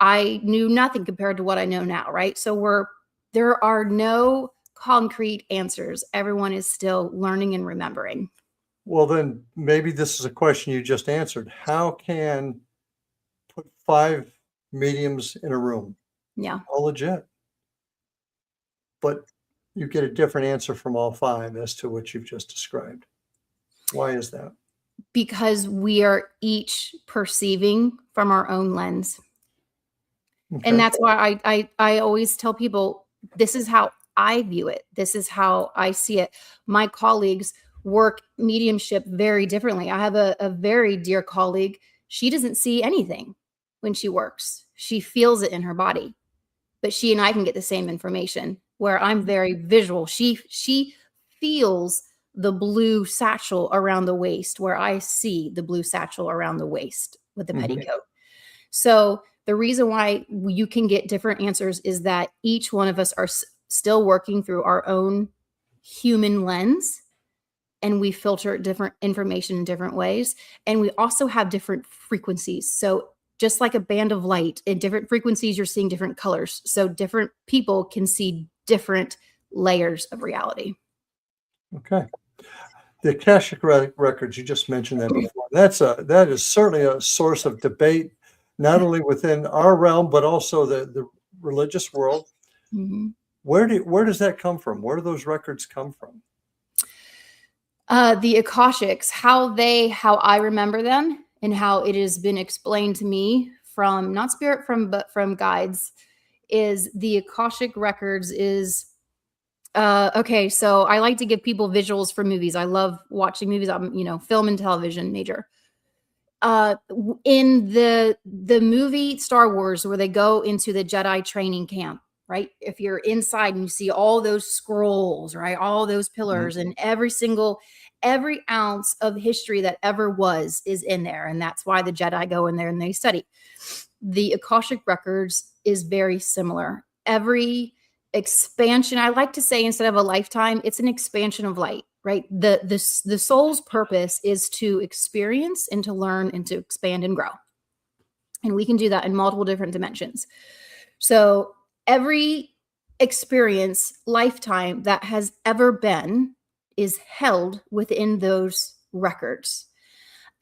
I knew nothing compared to what I know now, right? So there are no concrete answers. Everyone is still learning and remembering. Well, then maybe this is a question you just answered. How can put 5 mediums in a room? Yeah. All legit. But you get a different answer from all 5 as to what you've just described. Why is that? Because we are each perceiving from our own lens. Okay. And that's why I always tell people, this is how I view it. This is how I see it. My colleagues work mediumship very differently. I have a very dear colleague. She doesn't see anything when she works. She feels it in her body. But she and I can get the same information where I'm very visual. She feels the blue satchel around the waist where I see the blue satchel around the waist with the petticoat. So the reason why you can get different answers is that each one of us are still working through our own human lens, and we filter different information in different ways. And we also have different frequencies. So just like a band of light, in different frequencies, you're seeing different colors. So different people can see different layers of reality. Okay. The Akashic records, you just mentioned that before. That is certainly a source of debate, not only within our realm, but also the religious world. Mm-hmm. Where does that come from? Where do those records come from? The Akashics, how I remember them and how it has been explained to me from not spirit but from guides, is the Akashic records is okay. So I like to give people visuals for movies. I love watching movies. I'm, film and television major. In the movie Star Wars, where they go into the Jedi training camp, right? If you're inside and you see all those scrolls, right? All those pillars, and every ounce of history that ever was is in there. And that's why the Jedi go in there and they study. The Akashic records is very similar. Every expansion, I like to say, instead of a lifetime, it's an expansion of light, right? The soul's purpose is to experience and to learn and to expand and grow. And we can do that in multiple different dimensions. So every experience, lifetime that has ever been is held within those records.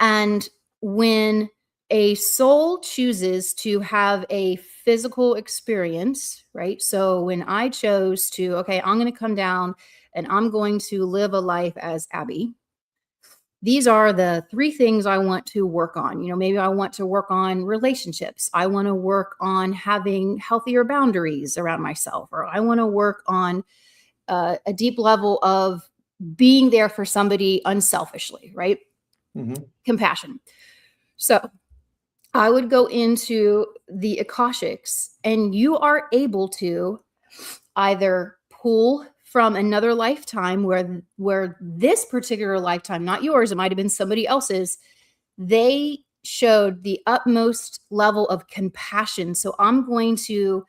And when a soul chooses to have a physical experience, right? So when I chose to, okay, I'm going to come down and I'm going to live a life as Abby. These are the 3 things I want to work on. Maybe I want to work on relationships. I want to work on having healthier boundaries around myself, or I want to work on a deep level of being there for somebody unselfishly, right? Compassion. So I would go into the Akashics, and you are able to either pull from another lifetime where this particular lifetime, not yours, it might have been somebody else's, they showed the utmost level of compassion. So I'm going to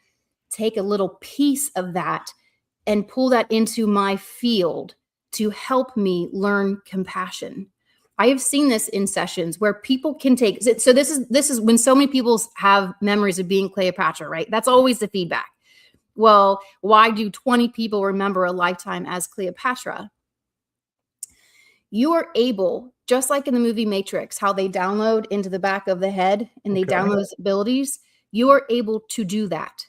take a little piece of that and pull that into my field to help me learn compassion. I have seen this in sessions where people can take, so this is when so many people have memories of being Cleopatra, right? That's always the feedback. Well, why do 20 people remember a lifetime as Cleopatra? You are able, just like in the movie Matrix, how they download into the back of the head and they download those abilities, you are able to do that.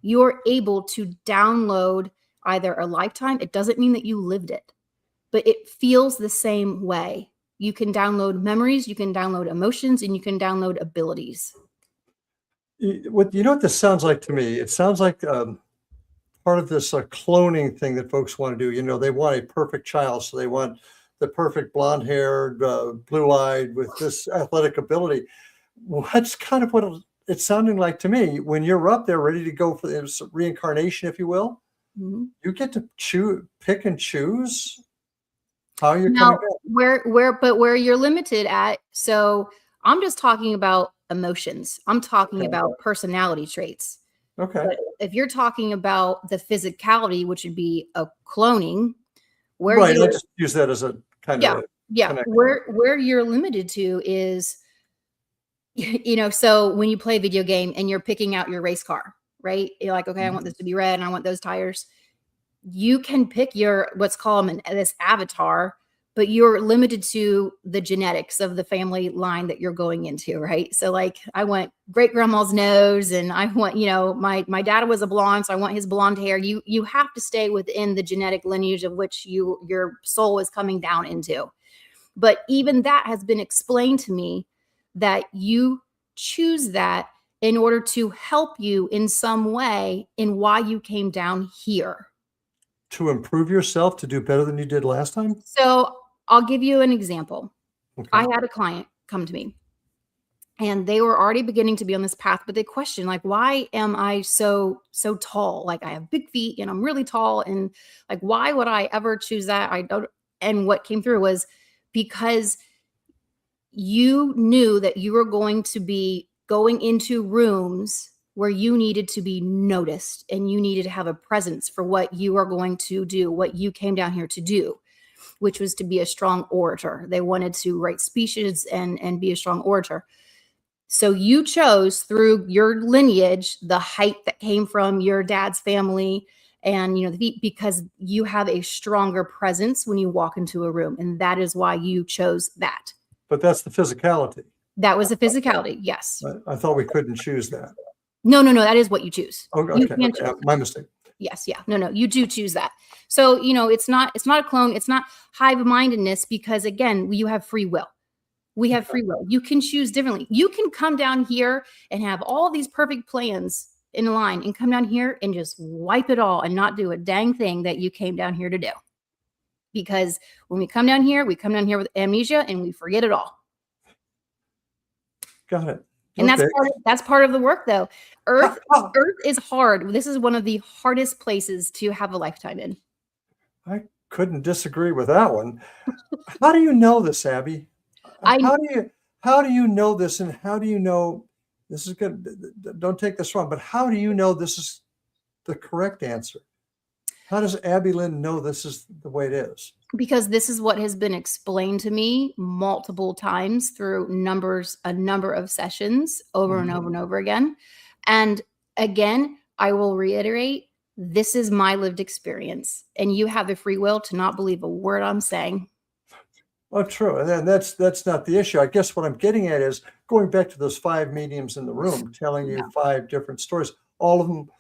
You are able to download either a lifetime. It doesn't mean that you lived it, but it feels the same way. You can download memories, you can download emotions, and you can download abilities. What this sounds like to me? It sounds like part of this cloning thing that folks want to do. They want a perfect child, so they want the perfect blonde-haired, blue-eyed with this athletic ability. That's kind of what it's sounding like to me. When you're up there ready to go for this reincarnation, if you will, you get to pick and choose how you're coming back. Where you're limited at. So I'm just talking about emotions. I'm talking about personality traits. Okay. But if you're talking about the physicality, which would be a cloning, I just use that as a kind of where you're limited to is, so when you play a video game and you're picking out your race car, right? You're like, okay, I want this to be red and I want those tires. You can pick your what's called this avatar, but you're limited to the genetics of the family line that you're going into, right? So like I want great grandma's nose, and I want, my dad was a blonde, so I want his blonde hair. You have to stay within the genetic lineage of which your soul is coming down into. But even that has been explained to me, that you choose that in order to help you in some way in why you came down here. To improve yourself, to do better than you did last time? So I'll give you an example. Okay. I had a client come to me, and they were already beginning to be on this path, but they questioned, like, why am I so tall? Like, I have big feet and I'm really tall. And like, why would I ever choose that? I don't. And what came through was because you knew that you were going to be going into rooms where you needed to be noticed and you needed to have a presence for what you are going to do, what you came down here to do, which was to be a strong orator. They wanted to write speeches and be a strong orator. So you chose through your lineage, the height that came from your dad's family and, the feet, because you have a stronger presence when you walk into a room. And that is why you chose that. But that's the physicality. That was the physicality. Yes. I thought we couldn't choose that. No. That is what you choose. Okay. My mistake. Yes. Yeah. No, you do choose that. So, it's not a clone. It's not hive-mindedness because, again, you have free will. We have free will. You can choose differently. You can come down here and have all these perfect plans in line and come down here and just wipe it all and not do a dang thing that you came down here to do. Because when we come down here with amnesia and we forget it all. Got it. And that's part of the work, though. Earth is hard. This is one of the hardest places to have a lifetime in. I couldn't disagree with that one. How do you know this, Abby? How do you know this, and how do you know this is good? Don't take this wrong, but how do you know this is the correct answer? How does Abby Lynn know this is the way it is? Because this is what has been explained to me multiple times through a number of sessions over and over and over again. And again, I will reiterate, this is my lived experience, and you have the free will to not believe a word I'm saying. Oh, true. And then that's not the issue. I guess what I'm getting at is going back to those 5 mediums in the room, telling you 5 different stories, all of them,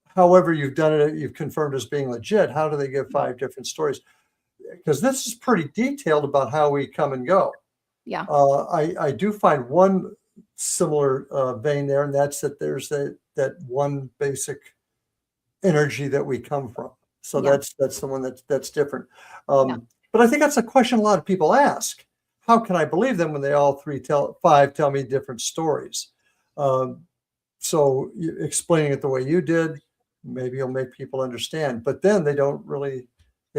however you've done it, you've confirmed as being legit. How do they give 5 different stories? Because this is pretty detailed about how we come and go. Yeah. I do find one similar vein there, and that's that there's that one basic energy that we come from. So that's the one that's different. But I think that's a question a lot of people ask. How can I believe them when they all 5 tell me different stories? So explaining it the way you did, maybe you'll make people understand. But then they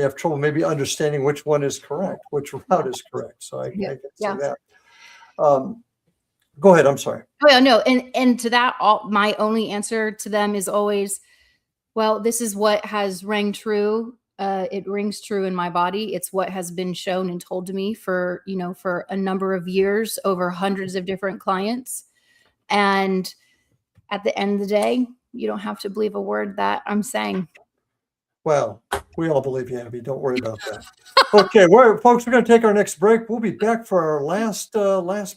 have trouble maybe understanding which one is correct, which route is correct. So I can see that. Go ahead. I'm sorry. Oh, yeah, no. And to that, my only answer to them is always, well, this is what has rang true. It rings true in my body. It's what has been shown and told to me for a number of years, over hundreds of different clients. And at the end of the day, you don't have to believe a word that I'm saying. Well, we all believe you, Abby. Don't worry about that. Okay, folks, we're going to take our next break. We'll be back for our last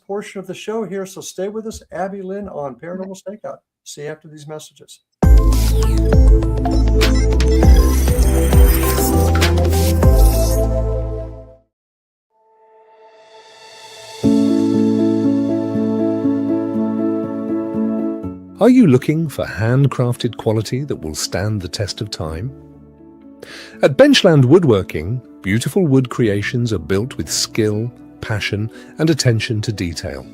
portion of the show here. So stay with us, Abby Lynn, on Paranormal StakeOut. See you after these messages. Are you looking for handcrafted quality that will stand the test of time? At Benchland Woodworking, beautiful wood creations are built with skill, passion, and attention to detail.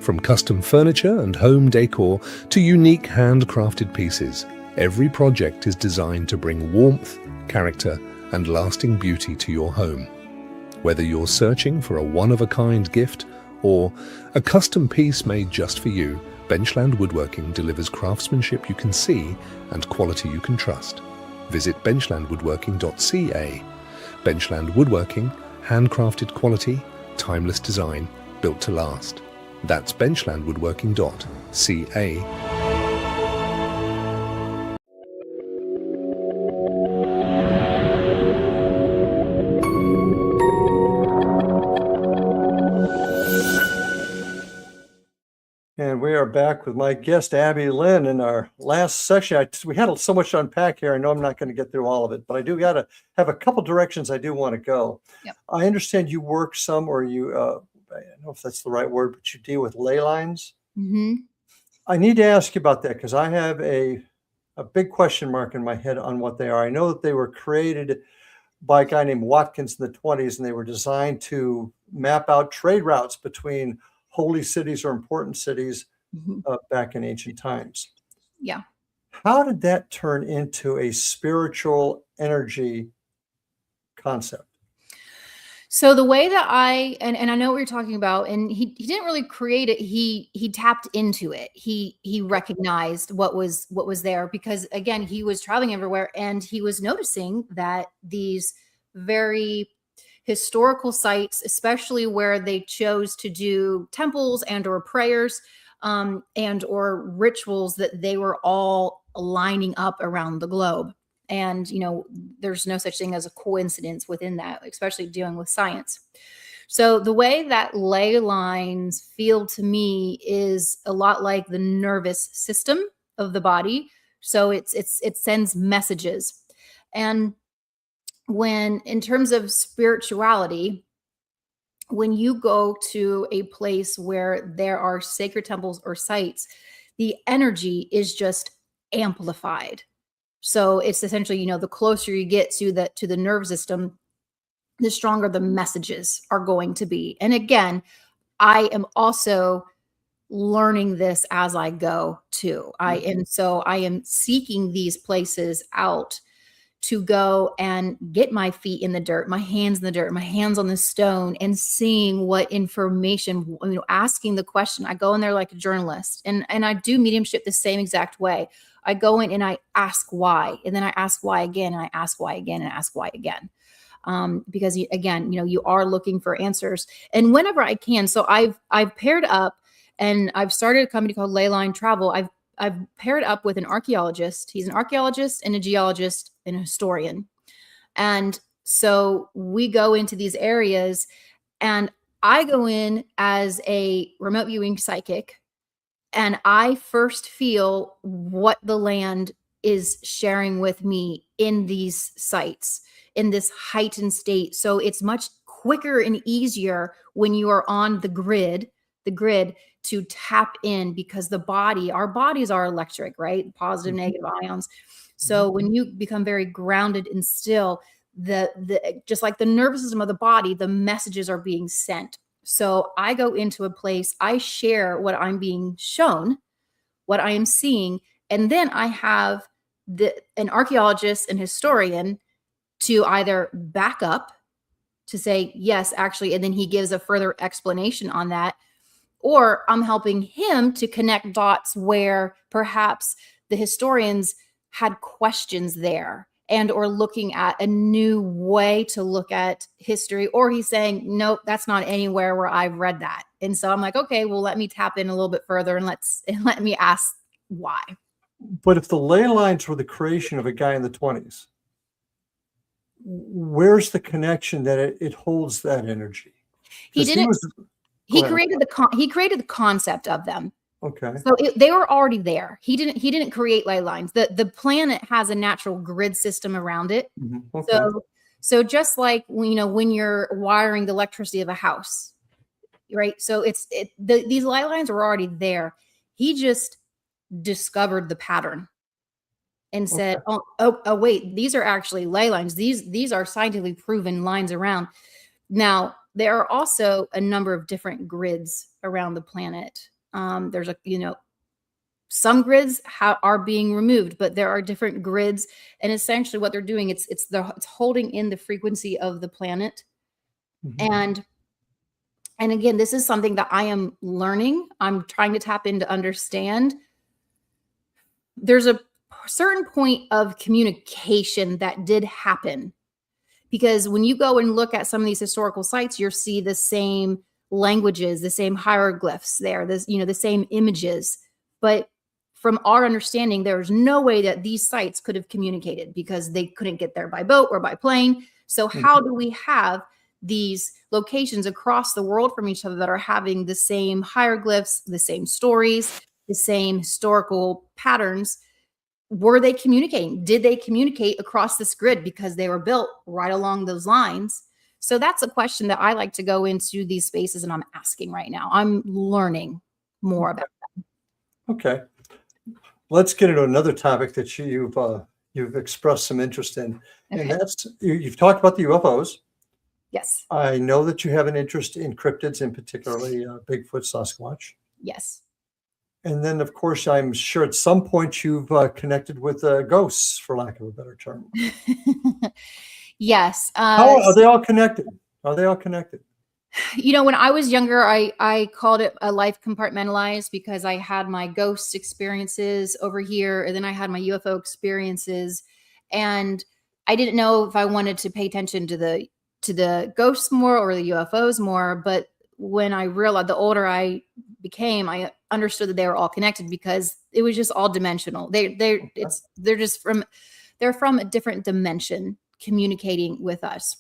From custom furniture and home decor to unique handcrafted pieces, every project is designed to bring warmth, character, and lasting beauty to your home. Whether you're searching for a one-of-a-kind gift or a custom piece made just for you, Benchland Woodworking delivers craftsmanship you can see and quality you can trust. Visit benchlandwoodworking.ca. Benchland Woodworking, handcrafted quality, timeless design, built to last. That's benchlandwoodworking.ca. And we are back with my guest, Abby Lynn, in our last section. We had so much to unpack here. I know I'm not going to get through all of it, but I do got to have a couple directions I do want to go. Yep. I understand you work some, or you, I don't know if that's the right word, but you deal with ley lines. Mm-hmm. I need to ask you about that because I have a big question mark in my head on what they are. I know that they were created by a guy named Watkins in the 1920s, and they were designed to map out trade routes between holy cities or important cities back in ancient times. Yeah. How did that turn into a spiritual energy concept? So the way that and I know what you're talking about, and he didn't really create it. He tapped into it. He recognized what was there because, again, he was traveling everywhere and he was noticing that these very historical sites, especially where they chose to do temples and or prayers and or rituals, that they were all lining up around the globe. And, there's no such thing as a coincidence within that, especially dealing with science. So the way that ley lines feel to me is a lot like the nervous system of the body. So it sends messages. And when, in terms of spirituality, when you go to a place where there are sacred temples or sites, the energy is just amplified. So it's essentially, the closer you get to the nerve system, the stronger the messages are going to be. And again, I am also learning this as I go too. I am seeking these places out to go and get my feet in the dirt, my hands in the dirt, my hands on the stone, and seeing what information, asking the question. I go in there like a journalist, and I do mediumship the same exact way. I go in and I ask why, and then I ask why again, and I ask why again, and ask why again. Because again, you are looking for answers. And whenever I can, so I've paired up, and I've started a company called Leyline Travel. I've paired up with an archaeologist. He's an archaeologist and a geologist and a historian. And so we go into these areas, and I go in as a remote viewing psychic, and I first feel what the land is sharing with me in these sites, in this heightened state. So it's much quicker and easier when you are on the grid to tap in, because our bodies are electric, right? Positive, negative ions. So when you become very grounded and still, the just like the nervous system of the body, the messages are being sent. So I go into a place, I share what I'm being shown, what I am seeing, and then I have an archaeologist and historian to either back up to say, yes, actually, and then he gives a further explanation on that, or I'm helping him to connect dots where perhaps the historians had questions there, and or looking at a new way to look at history, or he's saying, nope, that's not anywhere where I've read that. And so I'm like, okay, well, let me tap in a little bit further, and let me ask why. But if the ley lines were the creation of a guy in the 20s, where's the connection that it holds that energy? He created the concept of them. Okay. So they were already there. He didn't create ley lines. The planet has a natural grid system around it. Okay. So just like when you're wiring the electricity of a house, right? So these ley lines were already there. He just discovered the pattern and said, oh wait, these are actually ley lines. These are scientifically proven lines around. Now, there are also a number of different grids around the planet. There's some grids are being removed, but there are different grids, and essentially what they're doing, it's holding in the frequency of the planet. And again, this is something that I am learning. I'm trying to tap in to understand. There's a certain point of communication that did happen, because when you go and look at some of these historical sites, you'll see the same languages, the same hieroglyphs there, the same images. But from our understanding, there's no way that these sites could have communicated, because they couldn't get there by boat or by plane. So how do we have these locations across the world from each other that are having the same hieroglyphs, the same stories, the same historical patterns? Were they communicating? Did they communicate across this grid because they were built right along those lines? So that's a question that I like to go into these spaces, and I'm asking right now. I'm learning more about them. Okay. Let's get into another topic that you've expressed some interest in. Okay. And that's, you've talked about the UFOs. Yes. I know that you have an interest in cryptids, and particularly Bigfoot, Sasquatch. Yes. And then, of course, I'm sure at some point you've connected with ghosts, for lack of a better term. Yes. How are they all connected? Are they all connected? When I was younger, I called it a life compartmentalized, because I had my ghost experiences over here, and then I had my UFO experiences, and I didn't know if I wanted to pay attention to the ghosts more or the UFOs more. But when I realized, the older I became, I understood that they were all connected, because it was just all dimensional. They're from a different dimension communicating with us.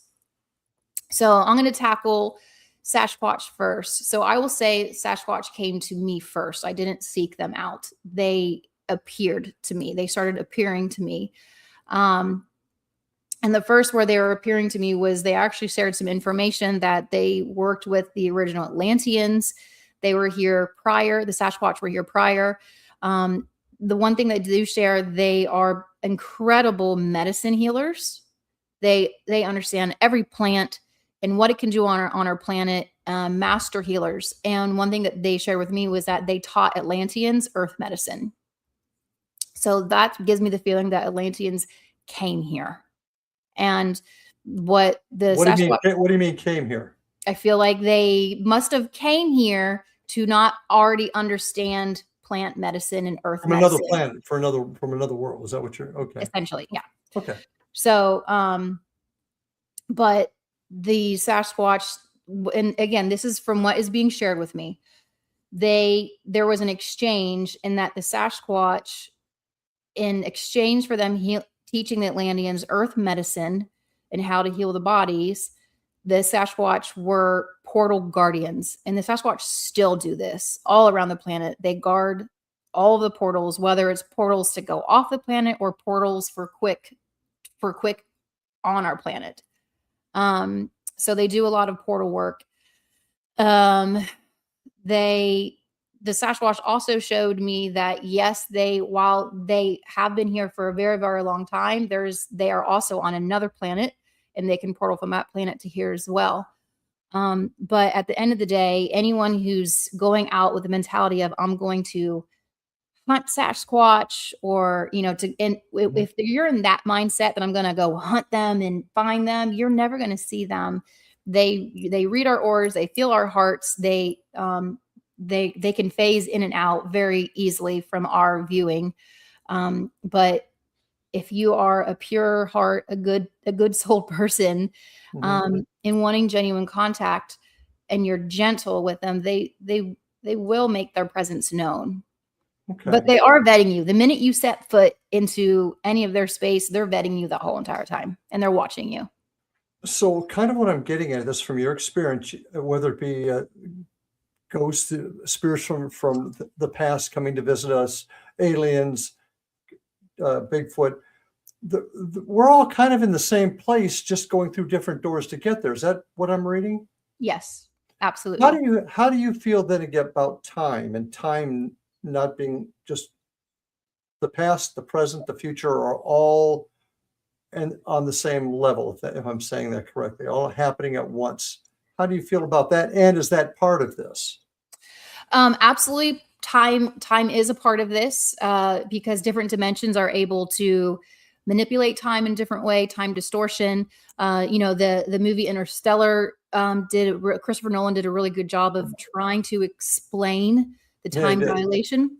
So I'm going to tackle Sasquatch first. So I will say Sasquatch came to me first. I didn't seek them out. They appeared to me. They started appearing to me. And the first where they were appearing to me was they actually shared some information that they worked with the original Atlanteans. They were here prior. The Sasquatch were here prior. The one thing they do share, they are incredible medicine healers. They understand every plant and what it can do on our planet. Master healers. And one thing that they shared with me was that they taught Atlanteans earth medicine. So that gives me the feeling that Atlanteans came here. And what do you mean came here? I feel like they must have came here to not already understand plant medicine and earth from medicine. Another planet, from another world. Is that what you're okay? Essentially, yeah. Okay. So, but the Sasquatch, and again, this is from what is being shared with me. There was an exchange in that the Sasquatch, in exchange for them teaching the Atlanteans earth medicine and how to heal the bodies, the Sasquatch were portal guardians. And the Sasquatch still do this all around the planet. They guard all of the portals, whether it's portals to go off the planet or portals for quick on our planet. So they do a lot of portal work. The Sasquatch also showed me that yes, while they have been here for a very, very long time, they are also on another planet and they can portal from that planet to here as well. But at the end of the day, anyone who's going out with the mentality of I'm going to hunt Sasquatch, or if you're in that mindset that I'm going to go hunt them and find them, you're never going to see them. They read our auras, they feel our hearts, they can phase in and out very easily from our viewing. But if you are a pure heart, a good soul person, in wanting genuine contact, and you're gentle with them, they will make their presence known. Okay. But they are vetting you. The minute you set foot into any of their space, they're vetting you the whole entire time, and they're watching you. So kind of what I'm getting at this from your experience, whether it be ghosts, spirits from the past coming to visit us, aliens, Bigfoot, we're all kind of in the same place, just going through different doors to get there. Is that what I'm reading? Yes, absolutely. How do you feel then again about time, and time not being just the past, the present, the future are all and on the same level, if I'm saying that correctly, all happening at once? How do you feel about that? And is that part of this? Absolutely. Time is a part of this, because different dimensions are able to manipulate time in different way, time distortion. The movie Interstellar, Christopher Nolan did a really good job of trying to explain the time dilation.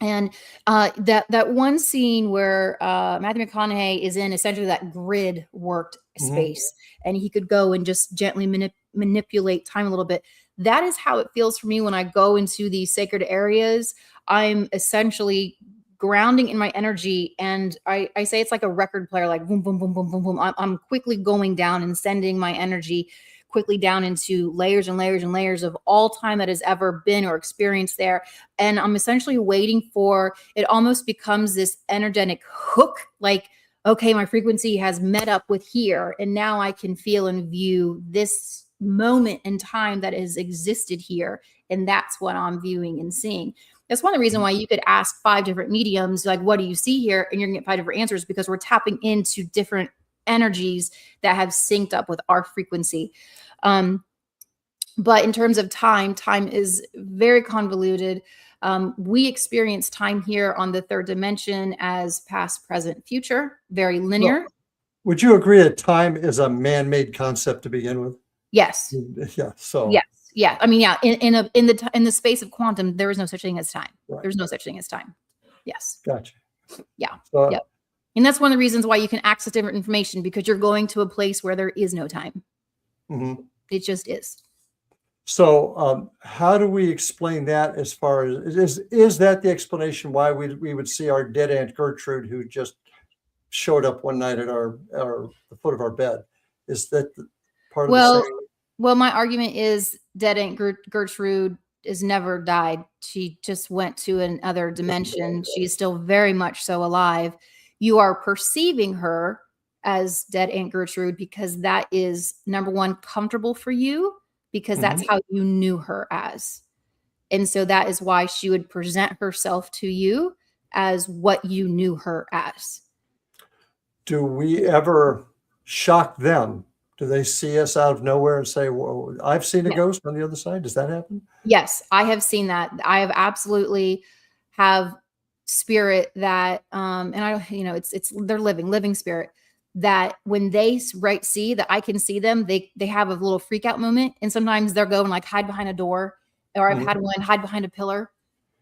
And that one scene where Matthew McConaughey is in essentially that grid worked space, and he could go and just gently manipulate time a little bit. That is how it feels for me when I go into these sacred areas. I'm essentially grounding in my energy, and I say it's like a record player, like boom, boom, boom, boom, boom, boom. I'm quickly going down and sending my energy quickly down into layers and layers and layers of all time that has ever been or experienced there. And I'm essentially waiting for it. Almost becomes this energetic hook, like, okay, my frequency has met up with here, and now I can feel and view this moment in time that has existed here. And that's what I'm viewing and seeing. That's one of the reasons why you could ask 5 different mediums, like, what do you see here? And you're gonna get 5 different answers, because we're tapping into different energies that have synced up with our frequency. But in terms of time is very convoluted. We experience time here on the 3rd dimension as past, present, future, very linear. Well, would you agree that time is a man-made concept to begin with? Yes. Yeah. So. Yes. Yeah. I mean, yeah. In the space of quantum, there is no such thing as time. Right. There's no such thing as time. Yes. Gotcha. Yeah. Yep. And that's one of the reasons why you can access different information, because you're going to a place where there is no time. It just is. So how do we explain that? As far as is that the explanation why we would see our dead Aunt Gertrude, who just showed up one night at the foot of our bed? Is that part of the same? Well, my argument is dead Aunt Gertrude has never died. She just went to another dimension. She's still very much so alive. You are perceiving her as dead Aunt Gertrude because that is, number one, comfortable for you, because that's how you knew her as. And so that is why she would present herself to you as what you knew her as. Do we ever shock them? Do they see us out of nowhere and say, "Whoa, I've seen a ghost on the other side"? Does that happen? Yes, I have seen that. I have absolutely have spirit that, and I, it's they're living spirit, that when they see that I can see them, they have a little freak out moment. And sometimes they're going like hide behind a door, or I've had one hide behind a pillar.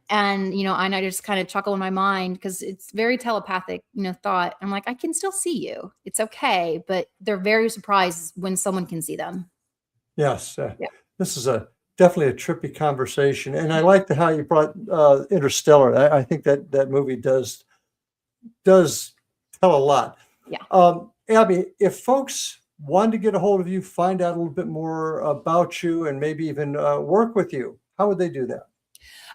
And, and I just kind of chuckle in my mind because it's very telepathic, thought. I'm like, I can still see you. It's okay. But they're very surprised when someone can see them. Yes. This is definitely a trippy conversation. And I like how you brought Interstellar. I think that movie does tell a lot. Yeah. Abby, if folks wanted to get a hold of you, find out a little bit more about you, and maybe even work with you, how would they do that?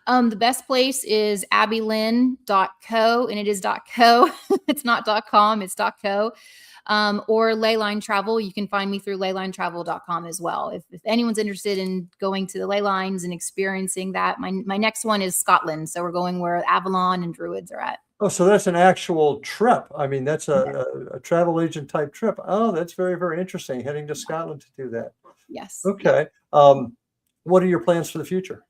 The best place is abbylynn.co, and it is .co. It's not .com, it's .co. Or Leyline Travel. You can find me through leylinetravel.com as well. If anyone's interested in going to the ley lines and experiencing that, my next one is Scotland. So we're going where Avalon and Druids are at. Oh, so that's an actual trip. I mean, that's a travel agent type trip. Oh, that's very, very interesting. Heading to Scotland to do that. Yes. Okay. What are your plans for the future?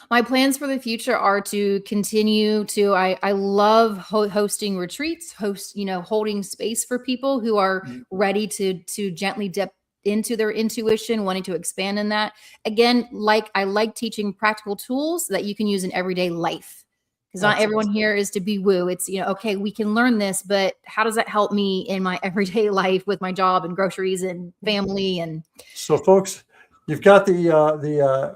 My plans for the future are to continue to, I love hosting retreats, holding space for people who are ready to gently dip into their intuition, wanting to expand in that. Again, I like teaching practical tools that you can use in everyday life, because not everyone here is to be woo. It's, okay, we can learn this, but how does that help me in my everyday life with my job and groceries and family? And so folks, you've got the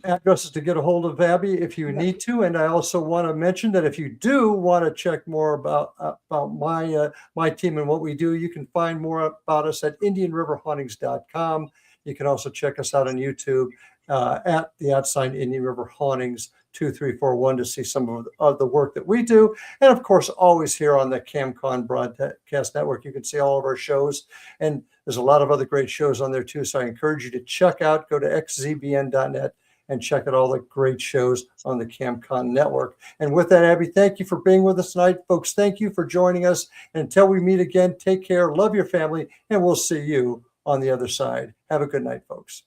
addresses to get a hold of Abby if you need to. And I also want to mention that if you do want to check more about my team and what we do, you can find more about us at IndianRiverHauntings.com. You can also check us out on YouTube at the @ Indian River Hauntings 2341 to see some of the work that we do. And of course, always here on the CANCOM Broadcast Network, you can see all of our shows. And there's a lot of other great shows on there too. So I encourage you to check out, go to xzbn.net and check out all the great shows on the CANCOM Network. And with that, Abby, thank you for being with us tonight. Folks, thank you for joining us. And until we meet again, take care, love your family, and we'll see you on the other side. Have a good night, folks.